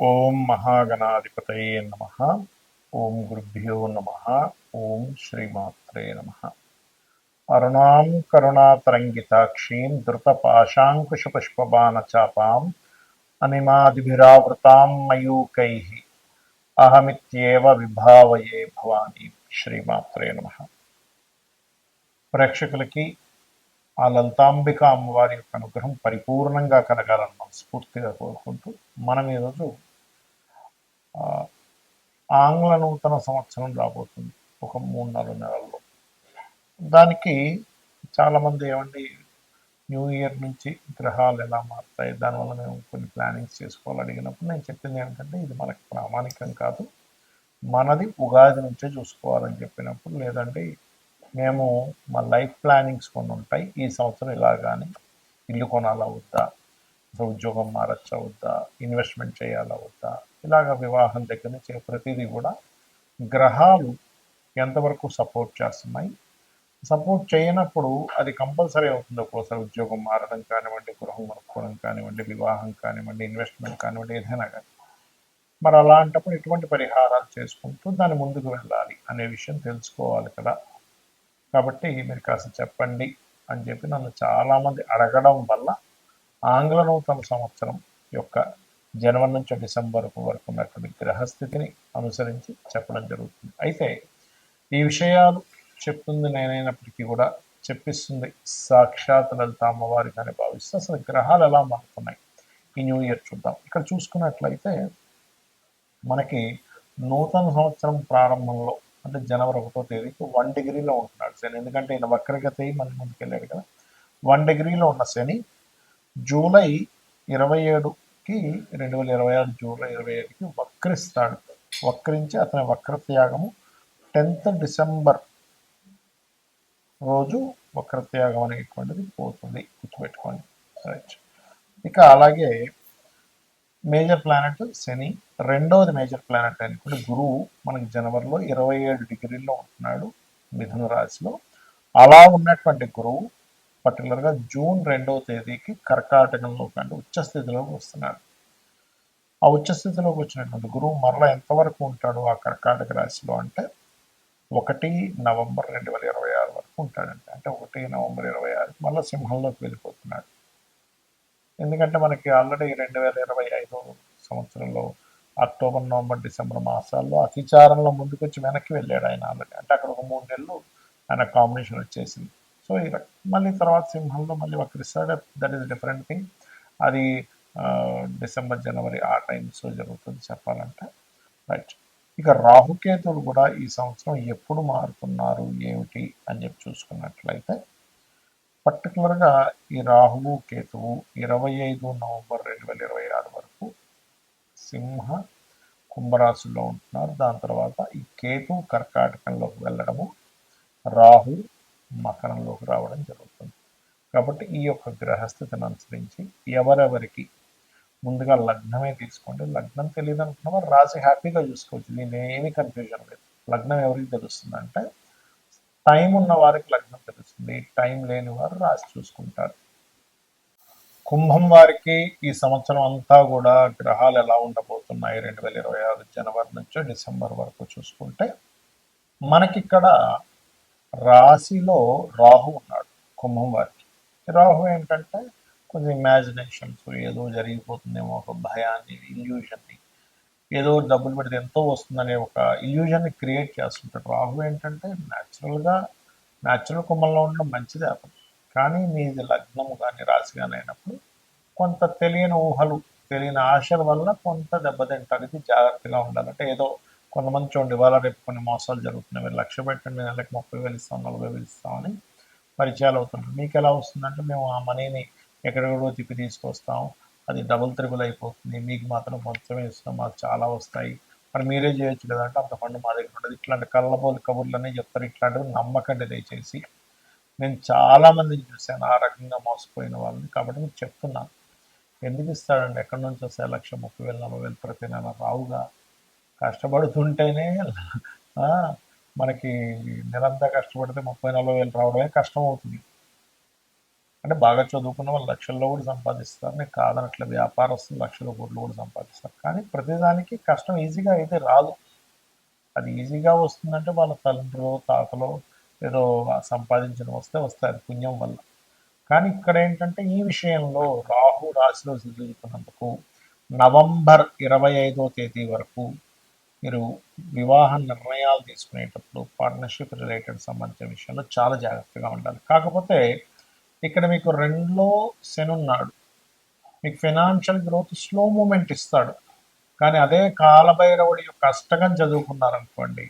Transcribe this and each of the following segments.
ఓం మహాగణాధిపతయే నమః. ఓం గురుభ్యో నమః. ఓం శ్రీమాత్రే నమః. అరుణాం కరుణాతరంగితాక్షీం ధృతపాశాంకుశపుష్పబాణచాపాం అనిమాదిభిరావృతాం మయూకైః అహమిత్యేవ విభావయే భవానీ. శ్రీమాత్రే నమః. ప్రేక్షకులకి ఆ లలితాంబిక అమ్మవారి యొక్క అనుగ్రహం పరిపూర్ణంగా కలగాలని మనస్ఫూర్తిగా కోరుకుంటూ మనం ఈరోజు ఆంగ్ల నూతన సంవత్సరం రాబోతుంది ఒక 3-4 నెలల్లో. దానికి చాలామంది ఏమండి న్యూ ఇయర్ నుంచి గ్రహాలు ఎలా మారుతాయి, దానివల్ల మేము కొన్ని ప్లానింగ్స్ చేసుకోవాలి అడిగినప్పుడు నేను చెప్పింది ఏంటంటే ఇది మనకు ప్రామాణికం కాదు, మనది ఉగాది నుంచే చూసుకోవాలని చెప్పినప్పుడు, లేదంటే మేము మా లైఫ్ ప్లానింగ్స్ కొన్ని ఉంటాయి, ఈ సంవత్సరం ఇలా కానీ ఇల్లు కొనాలా వద్దా, ఉద్యోగం మారచ్చా వద్దా, ఇన్వెస్ట్మెంట్ చేయాలా వద్దా, ఇలాగ వివాహం దగ్గర నుంచి ప్రతిదీ కూడా గ్రహాలు ఎంతవరకు సపోర్ట్ చేస్తున్నాయి, సపోర్ట్ చేయనప్పుడు అది కంపల్సరీ అవుతుంది. ఒక్కోసారి ఉద్యోగం మారడం కానివ్వండి, గృహం కొనుక్కోవడం కానివ్వండి, వివాహం కానివ్వండి, ఇన్వెస్ట్మెంట్ కానివ్వండి, ఏదైనా కానీ. మరి అలాంటప్పుడు ఎటువంటి పరిహారాలు చేసుకుంటూ దాన్ని ముందుకు వెళ్ళాలి అనే విషయం తెలుసుకోవాలి కదా. కాబట్టి మీరు కాస్త చెప్పండి అని చెప్పి నన్ను చాలామంది అడగడం వల్ల ఆంగ్ల నూతన సంవత్సరం యొక్క జనవరి నుంచి డిసెంబర్ వరకు ఉన్నటువంటి గ్రహస్థితిని అనుసరించి చెప్పడం జరుగుతుంది. అయితే ఈ విషయాలు చెప్తుంది నేనైనప్పటికీ కూడా చెప్పిస్తుంది సాక్షాత్ లలిత అమ్మవారికి అని భావిస్తే అసలు గ్రహాలు ఎలా మారుతున్నాయి ఈ న్యూ ఇయర్ చూద్దాం. ఇక్కడ చూసుకున్నట్లయితే మనకి నూతన సంవత్సరం ప్రారంభంలో అంటే జనవరి 1వ తేదీకి 1 డిగ్రీలో ఉంటున్నాడు శని. ఎందుకంటే ఈయన వక్రగతి మళ్ళీ ముందుకెళ్ళాడు కదా. 1 డిగ్రీలో ఉన్న శని జూలై 27కి 2026 జూలై 27కి వక్రిస్తాడు. వక్రించి అతని వక్రత్యాగము 10th డిసెంబర్ రోజు వక్రత్యాగం అనేటువంటిది పోతుంది, గుర్తుపెట్టుకోండి. రైట్. ఇక అలాగే మేజర్ ప్లానెట్ శని, రెండవది మేజర్ ప్లానెట్ అనుకుంటే గురువు మనకి జనవరిలో 27 డిగ్రీల్లో ఉంటున్నాడు మిథున రాశిలో. అలా ఉన్నటువంటి గురువు పర్టికులర్గా జూన్ 2వ తేదీకి కర్కాటకంలోకి అంటే ఉచ్చస్థితిలోకి వస్తున్నాడు. ఆ ఉచ్చస్థితిలోకి వచ్చినటువంటి గురువు మరలా ఎంతవరకు ఉంటాడు ఆ కర్కాటక రాశిలో అంటే 1 నవంబర్ 2026 వరకు ఉంటాడండి. అంటే 1 నవంబర్ 26 మళ్ళీ సింహంలోకి వెళ్ళిపోతున్నాడు. ఎందుకంటే మనకి ఆల్రెడీ 2025 సంవత్సరంలో అక్టోబర్, నవంబర్, డిసెంబర్ మాసాల్లో అతిచారంలో ముందుకొచ్చి వెనక్కి వెళ్ళాడు ఆయన ఆల్రెడీ. అంటే అక్కడ ఒక 3 నెలలు ఆయన కాంబినేషన్ వచ్చేసింది. సో మళ్ళీ తర్వాత సింహంలో మళ్ళీ వక్రిస్తాడు. That is different thing. అది డిసెంబర్, జనవరి ఆ టైమ్స్లో జరుగుతుంది చెప్పాలంటే. రైట్. ఇక రాహుకేతువులు కూడా ఈ సంవత్సరం ఎప్పుడు మారుతున్నారు ఏమిటి అని చెప్పి చూసుకున్నట్లయితే పర్టికులర్గా ఈ రాహువు కేతువు 25 నవంబర్ 2026 వరకు సింహ కుంభరాశుల్లో ఉంటున్నారు. దాని తర్వాత ఈ కేతు కర్కాటకంలోకి వెళ్ళడము, రాహు మకరంలోకి రావడం జరుగుతుంది. కాబట్టి ఈ యొక్క గ్రహస్థితిని అనుసరించి ఎవరెవరికి ముందుగా లగ్నమే తీసుకోండి. లగ్నం తెలియదు అనుకున్న వారు రాశి హ్యాపీగా చూసుకోవచ్చు, దీని ఏమీ కన్ఫ్యూజన్ లేదు. లగ్నం ఎవరికి తెలుస్తుందంటే టైం ఉన్న వారికి లగ్నం తెలుస్తుంది, టైం లేని వారు రాసి చూసుకుంటారు. కుంభం వారికి ఈ సంవత్సరం అంతా కూడా గ్రహాలు ఎలా ఉండబోతున్నాయి 2026 జనవరి నుంచి డిసెంబర్ వరకు చూసుకుంటే మనకిక్కడ రాశిలో రాహు ఉన్నాడు కుంభం వారికి. రాహు ఏంటంటే కొంచెం ఇమాజినేషన్స్, ఏదో జరిగిపోతుందేమో ఒక భయాన్ని, ఇల్యూషన్ని, ఏదో డబ్బులు పెడితే ఎంతో వస్తుందనే ఒక ఇల్యూజన్ని క్రియేట్ చేస్తుంటాడు. రాహు ఏంటంటే న్యాచురల్ కుంభంలో ఉండడం మంచిదే అతను, కానీ మీది లగ్నము కానీ రాశి కానీ అయినప్పుడు కొంత తెలియని ఊహలు, తెలియని ఆశల వల్ల కొంత దెబ్బతింటారు. ఇది జాగ్రత్తగా ఉండాలంటే ఏదో కొంతమంది చూడండి ఇవాళ రేపు కొన్ని మోసాలు జరుగుతున్నాయి, మీరు 1,00,000 పెట్టండి నెలకు 30,000 ఇస్తాం, 40,000 ఇస్తామని పరిచయాలు అవుతుంటారు. మీకు ఎలా వస్తుందంటే మేము ఆ మనీని ఎక్కడెక్కడో తిప్పి తీసుకొస్తాం, అది డబుల్ త్రిబుల్ అయిపోతుంది, మీకు మాత్రం కొంచెమే ఇస్తాం, మాకు చాలా వస్తాయి, మరి మీరే చేయొచ్చు కదా అంటే అంత ఫండ్ మా దగ్గర ఉండదు. ఇట్లాంటి కళ్ళబోలు కబుర్లనే చెప్తారు. ఇట్లాంటివి నమ్మకండి దయచేసి. నేను చాలామందిని చూశాను ఆ రకంగా మోసపోయిన వాళ్ళని. కాబట్టి మీకు చెప్తున్నాను, ఎందుకు ఇస్తాడండి, ఎక్కడి నుంచి వస్తాయి 1,00,000, 30,000, 40,000 ప్రతి నెల రావుగా. కష్టపడుతుంటేనే మనకి నెలంతా కష్టపడితే 30,000, 40,000 రావడమే కష్టం అవుతుంది. అంటే బాగా చదువుకున్న వాళ్ళు లక్షల్లో కూడా సంపాదిస్తారు, నేను కాదనట్లే, వ్యాపారస్తులు లక్షల కోట్లు కూడా సంపాదిస్తారు. కానీ ప్రతిదానికి కష్టం ఈజీగా అయితే రాదు. అది ఈజీగా వస్తుందంటే వాళ్ళ తల్లిదండ్రులు తాతలు ఏదో సంపాదించిన వస్తాయి అది పుణ్యం వల్ల. కానీ ఇక్కడ ఏంటంటే ఈ విషయంలో రాహు రాశిలో తిరుగుతున్నందుకు నవంబర్ 25వ తేదీ వరకు మీరు వివాహ నిర్ణయాలు తీసుకునేటప్పుడు పార్ట్నర్షిప్ రిలేటెడ్ సంబంధించిన విషయంలో చాలా జాగ్రత్తగా ఉండాలి. కాకపోతే ఇక్కడ మీకు 2లో శని ఉన్నాడు, మీకు ఫైనాన్షియల్ గ్రోత్ స్లో మూమెంట్ ఇస్తాడు. కానీ అదే కాలభైరవుడి యొక్క అష్టకం చదువుకున్నారనుకోండి,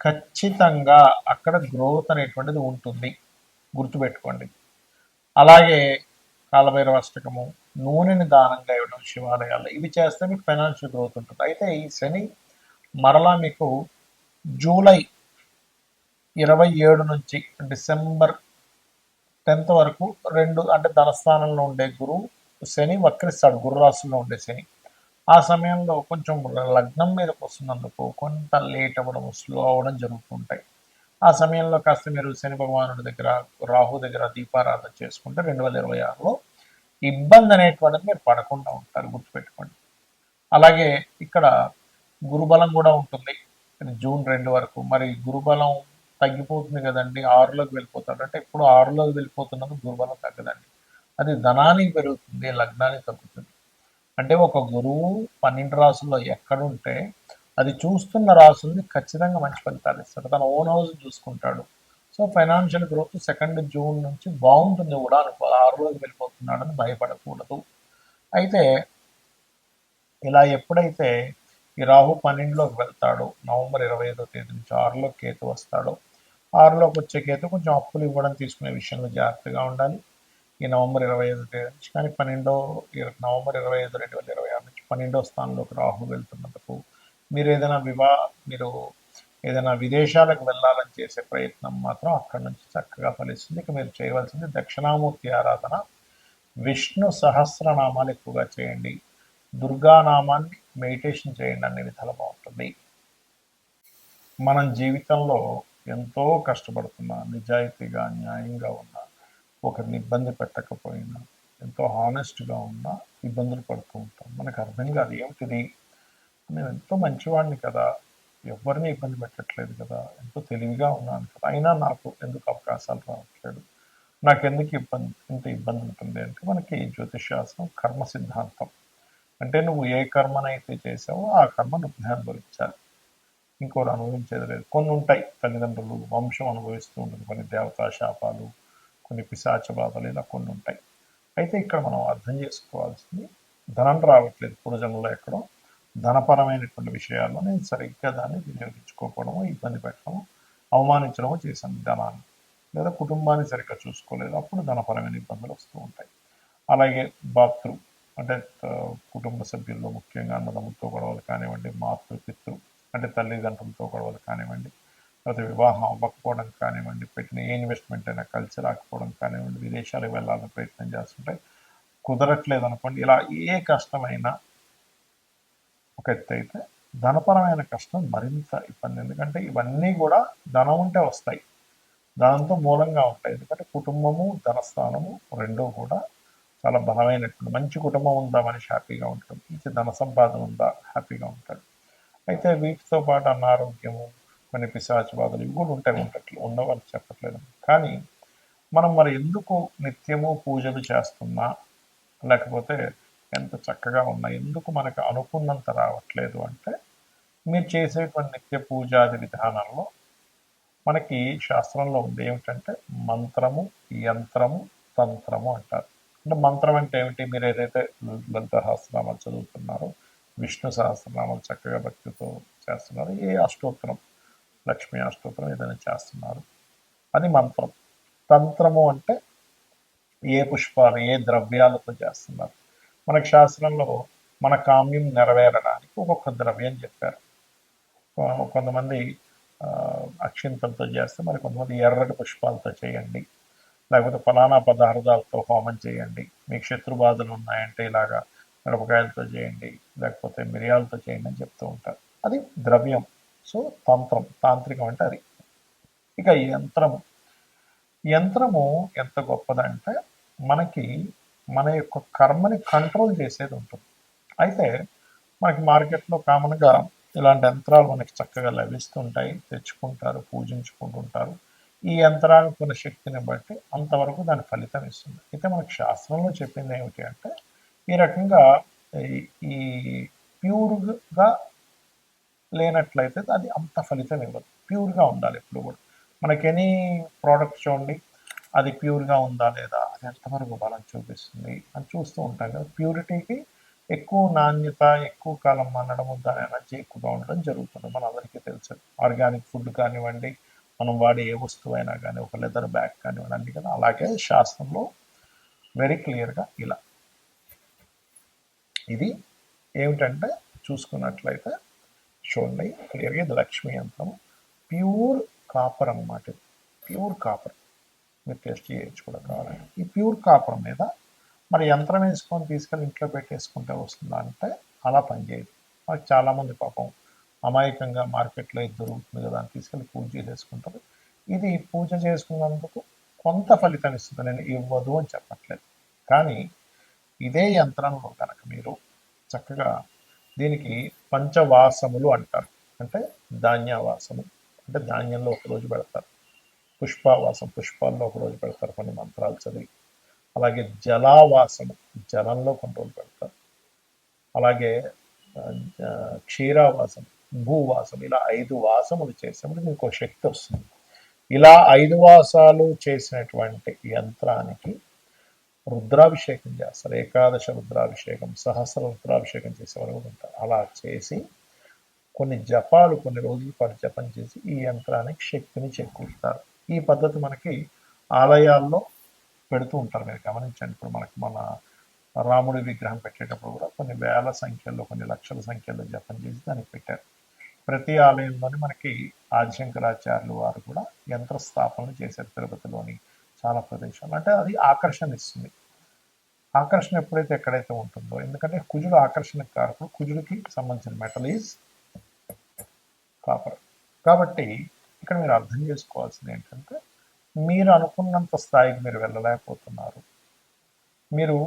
ఖచ్చితంగా అక్కడ గ్రోత్ అనేటువంటిది ఉంటుంది, గుర్తుపెట్టుకోండి. అలాగే కాలభైరవ అష్టకము, నూనెని దానంగా ఇవ్వడం శివాలయాల్లో, ఇవి చేస్తే మీకు ఫైనాన్షియల్ గ్రోత్ ఉంటుంది. అయితే ఈ శని మరలా మీకు జూలై 27 నుంచి డిసెంబర్ 10th వరకు అంటే ధనస్థానంలో ఉండే గురువు శని వక్రిస్తాడు, గురు రాశిలో ఉండే శని. ఆ సమయంలో కొంచెం లగ్నం మీదకి వస్తున్నందుకు కొంత లేట్ అవ్వడం, స్లో అవ్వడం జరుగుతుంటాయి. ఆ సమయంలో కాస్త మీరు శని భగవానుడి దగ్గర, రాహు దగ్గర దీపారాధన చేసుకుంటే 2026లో ఇబ్బంది అనేటువంటిది మీరు పడకుండా ఉంటారు, గుర్తుపెట్టుకోండి. అలాగే ఇక్కడ గురుబలం కూడా ఉంటుంది జూన్ 2 వరకు. మరి గురుబలం తగ్గిపోతుంది కదండి, 6లోకి వెళ్ళిపోతాడు అంటే ఇప్పుడు 6లోకి వెళ్ళిపోతున్నది గురుబలం తగ్గదండి, అది ధనానికి పెరుగుతుంది, లగ్నానికి తగ్గుతుంది. అంటే ఒక గురువు 12 రాసుల్లో ఎక్కడుంటే అది చూస్తున్న రాసుల్ని ఖచ్చితంగా మంచి ఫలితాలు ఇస్తాడు, తన ఓన్ హౌస్ చూసుకుంటాడు. సో ఫైనాన్షియల్ గ్రోత్ 2 జూన్ నుంచి బాగుంటుంది కూడా అనుకో, 6లోకి వెళ్ళిపోతున్నాడని భయపడకూడదు. అయితే ఇలా ఎప్పుడైతే ఈ రాహు 12లోకి వెళ్తాడో, నవంబర్ 25వ తేదీ నుంచి 6లోకి కేతు వస్తాడో, 6లోకి వచ్చే కేతు కొంచెం అప్పులు ఇవ్వడం తీసుకునే విషయంలో జాగ్రత్తగా ఉండాలి ఈ నవంబర్ 25వ తేదీ నుంచి. కానీ నవంబర్ 25, 2026 నుంచి 12వ స్థానంలోకి రాహు వెళ్తున్నందుకు మీరు ఏదైనా విదేశాలకు వెళ్ళాలని చేసే ప్రయత్నం మాత్రం అక్కడి నుంచి చక్కగా ఫలిస్తుంది. ఇక మీరు చేయవలసింది దక్షిణామూర్తి ఆరాధన, విష్ణు సహస్రనామాలు ఎక్కువగా చేయండి, దుర్గానామాన్ని మెడిటేషన్ చేయండి, అన్ని విధాలు బాగుంటుంది. మనం జీవితంలో ఎంతో కష్టపడుతున్నా, నిజాయితీగా న్యాయంగా ఉన్నా, ఒకరిని ఇబ్బంది పెట్టకపోయినా, ఎంతో హానెస్ట్గా ఉన్నా ఇబ్బందులు పడుతూ ఉంటాం. మనకు అర్థం కాదు ఏమిటిది, నేను ఎంతో మంచివాడిని కదా, ఎవరిని ఇబ్బంది పెట్టట్లేదు కదా, ఎంతో తెలివిగా ఉన్నాను కదా, అయినా నాకు ఎందుకు అవకాశాలు రావట్లేదు, నాకెందుకు ఇంత ఇబ్బంది ఉంటుంది అంటే మనకి జ్యోతిషాస్త్రం కర్మ సిద్ధాంతం. అంటే నువ్వు ఏ కర్మనైతే చేసావో ఆ కర్మ నువ్వు అనుభవించాలి, ఇంకోరు అనుభవించేది లేదు. కొన్ని ఉంటాయి, తల్లిదండ్రులు వంశం అనుభవిస్తూ ఉంటుంది, కొన్ని దేవతా శాపాలు, కొన్ని పిశాచ బాధలు, ఇలా కొన్ని ఉంటాయి. అయితే ఇక్కడ మనం అర్థం చేసుకోవాల్సింది, ధనం రావట్లేదు పూర్వజన్మలో ఎక్కడో ధనపరమైనటువంటి విషయాల్లో నేను సరిగ్గా దాన్ని వినియోగించుకోకపోవడము, ఇబ్బంది పెట్టడము, అవమానించడము చేశాను ధనాన్ని, లేదా కుటుంబాన్ని సరిగ్గా చూసుకోలేదు, అప్పుడు ధనపరమైన ఇబ్బందులు వస్తూ ఉంటాయి. అలాగే అంటే కుటుంబ సభ్యుల్లో ముఖ్యంగా అన్నదమ్ములతో గొడవలు కానివ్వండి, పితృ అంటే తల్లిదండ్రులతో గొడవలు కానివ్వండి, లేకపోతే వివాహం అవ్వకపోవడం కానివ్వండి, పెట్టిన ఏ ఇన్వెస్ట్మెంట్ అయినా కలిసి రాకపోవడం కానివ్వండి, విదేశాలకు వెళ్ళాలని ప్రయత్నం చేస్తుంటే కుదరట్లేదు అనుకోండి, ఇలా ఏ కష్టమైనా ఒక ఎత్తు అయితే ధనపరమైన కష్టం మరింత ఇబ్బంది. ఎందుకంటే ఇవన్నీ కూడా ధనం ఉంటే వస్తాయి, ధనంతో మూలంగా ఉంటాయి. ఎందుకంటే కుటుంబము, ధనస్థానము రెండూ కూడా చాలా బలమైనటువంటి, మంచి కుటుంబం ఉందా మనిషి హ్యాపీగా ఉంటాడు, మంచి ధన సంపాదన ఉందా హ్యాపీగా ఉంటాడు. అయితే వీటితో పాటు అనారోగ్యము, కొన్ని పిశాచ బాధలు ఇవి కూడా ఉండవని చెప్పట్లేదు. కానీ మనం మరి ఎందుకు నిత్యము పూజలు చేస్తున్నా, లేకపోతే ఎంత చక్కగా ఉన్నా ఎందుకు మనకు అనుకున్నంత రావట్లేదు అంటే, మీరు చేసేటువంటి నిత్య పూజాది విధానంలో మనకి శాస్త్రంలో ఉంది ఏమిటంటే మంత్రము, యంత్రము, తంత్రము అంటారు. అంటే మంత్రం అంటే ఏమిటి, మీరు ఏదైతే లలిత సహస్రనామాలు చదువుతున్నారో, విష్ణు సహస్రనామాలు చక్కగా భక్తితో చేస్తున్నారు, ఏ అష్టోత్తరం, లక్ష్మీ అష్టోత్తరం ఏదైనా చేస్తున్నారు, అది మంత్రం. తంత్రము అంటే ఏ పుష్పాలు, ఏ ద్రవ్యాలతో చేస్తున్నారు. మనకి శాస్త్రంలో మన కామ్యం నెరవేరడానికి ఒక్కొక్క ద్రవ్యం చెప్పారు. కొంతమంది అక్షింతలతో చేస్తే, మరి కొంతమంది ఎర్రటి పుష్పాలతో చేయండి, లేకపోతే ఫలానా పదార్థాలతో హోమం చేయండి, మీకు శత్రుబాధలు ఉన్నాయంటే ఇలాగా మిరపకాయలతో చేయండి, లేకపోతే మిరియాలతో చేయండి అని చెప్తూ ఉంటారు. అది ద్రవ్యం. సో తాంత్రికం అంటే అది. ఇక యంత్రము ఎంత గొప్పదంటే, మనకి మన యొక్క కర్మని కంట్రోల్ చేసేది ఉంటుంది. అయితే మనకి మార్కెట్లో కామన్గా ఇలాంటి యంత్రాలు మనకి చక్కగా లభిస్తుంటాయి, తెచ్చుకుంటారు, పూజించుకుంటుంటారు. ఈ యంత్రానికి ఉన్న శక్తిని బట్టి అంతవరకు దాని ఫలితం ఇస్తుంది. అయితే మనకి శాస్త్రంలో చెప్పింది ఏమిటి అంటే, ఈ రకంగా ఈ ప్యూర్గా లేనట్లయితే అది అంత ఫలితం ఇవ్వదు. ప్యూర్గా ఉండాలి ఎప్పుడు కూడా. మనకి ఎనీ ప్రోడక్ట్ చూడండి, అది ప్యూర్గా ఉందా లేదా, అది ఎంతవరకు బలం చూపిస్తుంది అని చూస్తూ ఉంటాం కదా. ప్యూరిటీకి ఎక్కువ నాణ్యత, ఎక్కువ కాలం మనడము, దాని ఎనర్జీ ఎక్కువగా ఉండడం జరుగుతుంది. మన అందరికీ తెలుసు. ఆర్గానిక్ ఫుడ్ కానివ్వండి, మనం వాడే ఏ వస్తువు అయినా కానీ, ఒక లెదర్ బ్యాగ్ కానివ్వండి, అన్ని కదా. అలాగే శాస్త్రంలో వెరీ క్లియర్గా ఇలా ఇది ఏమిటంటే చూసుకున్నట్లయితే చూడండి క్లియర్గా, ఇది లక్ష్మీ యంత్రం, ప్యూర్ కాపర్ అన్నమాట. ఇది ప్యూర్ కాపర్, మీరు టెస్ట్ చేయొచ్చు కూడా కావాలంటే. ఈ ప్యూర్ కాపర్ మీద మరి యంత్రం వేసుకొని తీసుకెళ్ళి ఇంట్లో పెట్టేసుకుంటే వస్తుందా అంటే అలా పనిచేయదు. మనకి చాలామంది పాపం అమాయకంగా మార్కెట్లో ఇది దొరుకుతుంది కదా అని తీసుకెళ్ళి పూజ చేసేసుకుంటారు. ఇది పూజ చేసుకున్నందుకు కొంత ఫలితం ఇస్తుంది, నేను ఇవ్వదు అని చెప్పట్లేదు. కానీ ఇదే యంత్రంలో కనుక మీరు చక్కగా దీనికి పంచవాసములు అంటారు. అంటే ధాన్యవాసము, అంటే ధాన్యంలో ఒకరోజు పెడతారు. పుష్పవాసం, పుష్పాల్లో ఒకరోజు పెడతారు కొన్ని మంత్రాలు చదివి. అలాగే జలావాసము, జలంలో కొన్ని రోజులు పెడతారు. అలాగే క్షీరావాసం, భూవాసం, ఇలా 5 వాసములు చేసినప్పుడు మీకు శక్తి వస్తుంది. ఇలా 5 వాసాలు చేసినటువంటి యంత్రానికి రుద్రాభిషేకం చేస్తారు. ఏకాదశ రుద్రాభిషేకం, సహస్ర రుద్రాభిషేకం చేసేవారు కూడా ఉంటారు. అలా చేసి కొన్ని జపాలు, కొన్ని రోజుల పాటు జపం చేసి ఈ యంత్రానికి శక్తిని చేకూరుతారు. ఈ పద్ధతి మనకి ఆలయాల్లో పెడుతూ ఉంటారు, మీరు గమనించండి. ఇప్పుడు మనకి మన రాముడి విగ్రహం పెట్టేటప్పుడు కూడా కొన్ని వేల సంఖ్యలో, కొన్ని లక్షల సంఖ్యలో జపం చేసి దానికి పెట్టారు. ప్రతి ఆలయంలోని మనకి ఆదిశంకరాచార్యులు వారు కూడా యంత్ర స్థాపనలు చేశారు, తిరుపతిలోని చాలా ప్రదేశాలు. అంటే అది ఆకర్షణ ఇస్తుంది. ఆకర్షణ ఎప్పుడైతే ఎక్కడైతే ఉంటుందో, ఎందుకంటే కుజుడు ఆకర్షణకు కారకుడు, కుజుడికి సంబంధించిన మెటల్ ఈజ్ కాపర్. కాబట్టి ఇక్కడ మీరు అర్థం చేసుకోవాల్సింది ఏంటంటే, మీరు అనుకున్నంత స్థాయికి మీరు వెళ్ళలేకపోతున్నారు, మీరు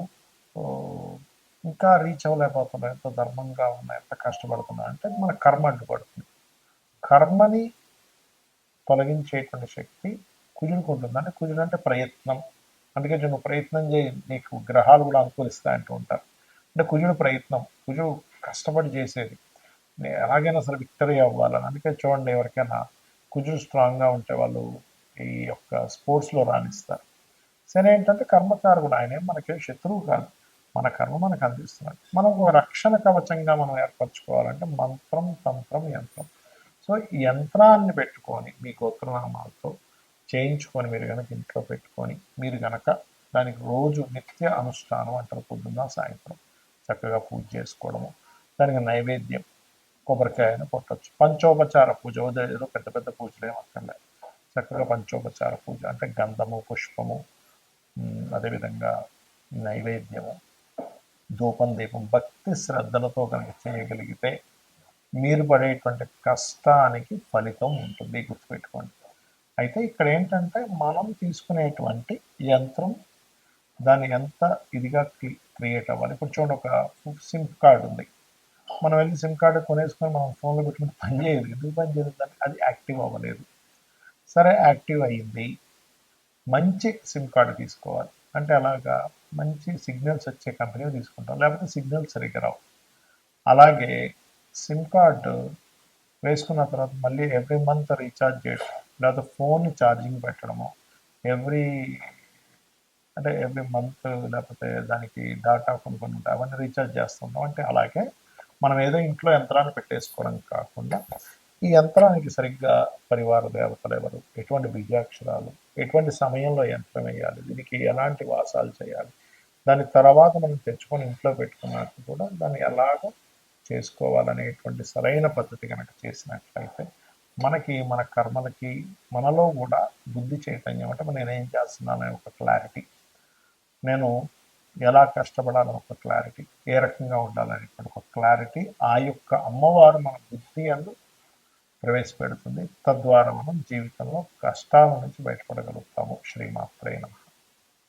ఇంకా రీచ్ అవ్వలేకపోతున్నారు, ఎంత ధర్మంగా ఉన్నా, ఎంత కష్టపడుతున్నారు అంటే మన కర్మ అడ్డుపడుతుంది. కర్మని తొలగించేటువంటి శక్తి కుజుడికి ఉంటుంది. అంటే కుజుడు అంటే ప్రయత్నం. అందుకే నువ్వు ప్రయత్నం చేయి, నీకు గ్రహాలు కూడా అనుకూలిస్తాయి అంటూ ఉంటారు. అంటే కుజుడు ప్రయత్నం, కుజుడు కష్టపడి చేసేది, ఎలాగైనా సరే విక్టరీ అవ్వాలని. అందుకే చూడండి, ఎవరికైనా కుజుడు స్ట్రాంగ్గా ఉంటే వాళ్ళు ఈ యొక్క స్పోర్ట్స్లో రాణిస్తారు. శని ఏంటంటే కర్మకారకుడు, ఆయన మనకి శత్రువు కాదు, మన కర్మ మనకు అందిస్తున్నాడు. మనం ఒక రక్షణ కవచంగా మనం ఏర్పరచుకోవాలంటే మంత్రం, తంత్రం, యంత్రం. సో ఈ యంత్రాన్ని పెట్టుకొని మీ గోత్రనామాలతో చేయించుకొని మీరు కనుక ఇంట్లో పెట్టుకొని మీరు కనుక దానికి రోజు నిత్య అనుష్ఠానం అంటారు, పొద్దున్న సాయంత్రం చక్కగా పూజ చేసుకోవడము, దానికి నైవేద్యం కొబ్బరికాయను కొట్టచ్చు. పంచోపచార పూజ, ఏదో పెద్ద పెద్ద పూజలు ఏమక్కర్లేదు, చక్కగా పంచోపచార పూజ అంటే గంధము, పుష్పము, అదేవిధంగా నైవేద్యము, ధూపం, దీపం, భక్తి శ్రద్ధలతో కనుక చేయగలిగితే మీరు పడేటువంటి కష్టానికి ఫలితం ఉంటుంది, గుర్తుపెట్టుకోండి. అయితే ఇక్కడ ఏంటంటే మనం తీసుకునేటువంటి యంత్రం దాన్ని ఎంత ఇదిగా క్రియేట్ అవ్వాలి. ఇప్పుడు చూడండి, ఒక సిమ్ కార్డు ఉంది, మనం వెళ్ళి సిమ్ కార్డు కొనేసుకొని మనం ఫోన్లో పెట్టుకుని పని చేయదు. ఎందుకు పని చేయదు? దాన్ని అది యాక్టివ్ అవ్వలేదు. సరే యాక్టివ్ అయ్యింది, మంచి సిమ్ కార్డు తీసుకోవాలి. అంటే అలాగా మంచి సిగ్నల్స్ వచ్చే కంపెనీ తీసుకుంటాం, లేకపోతే సిగ్నల్స్ సరిగ్గా రావు. అలాగే సిమ్ కార్డు వేసుకున్న తర్వాత మళ్ళీ ఎవ్రీ మంత్ రీఛార్జ్ చేయడం, లేకపోతే ఫోన్ ఛార్జింగ్ పెట్టడము, ఎవ్రీ మంత్, లేకపోతే దానికి డాటా కొన్ని ఉంటాయి, అవన్నీ రీఛార్జ్ చేస్తుంటాం. అంటే అలాగే మనం ఏదో ఇంట్లో యంత్రాన్ని పెట్టేసుకోవడం కాకుండా ఈ యంత్రానికి సరిగ్గా పరివార దేవతలు ఎవరు, ఎటువంటి బీజాక్షరాలు, ఎటువంటి సమయంలో యంత్రం వేయాలి, దీనికి ఎలాంటి వాసాలు చేయాలి, దాని తర్వాత మనం తెచ్చుకొని ఇంట్లో పెట్టుకున్నట్టు కూడా దాన్ని ఎలాగ చేసుకోవాలనేటువంటి సరైన పద్ధతి కనుక చేసినట్లయితే మనకి మన కర్మలకి మనలో కూడా బుద్ధి చైతన్యం, అంటే నేనేం చేస్తున్నాననే ఒక క్లారిటీ, నేను ఎలా కష్టపడాలని ఒక క్లారిటీ, ఏ రకంగా ఉండాలనేటువంటి ఒక క్లారిటీ ఆ యొక్క అమ్మవారు మన బుద్ధి అందు ప్రవేశపెడుతుంది. తద్వారా మనం జీవితంలో కష్టాల నుంచి బయటపడగలుగుతాము. శ్రీమాత్రే నమః.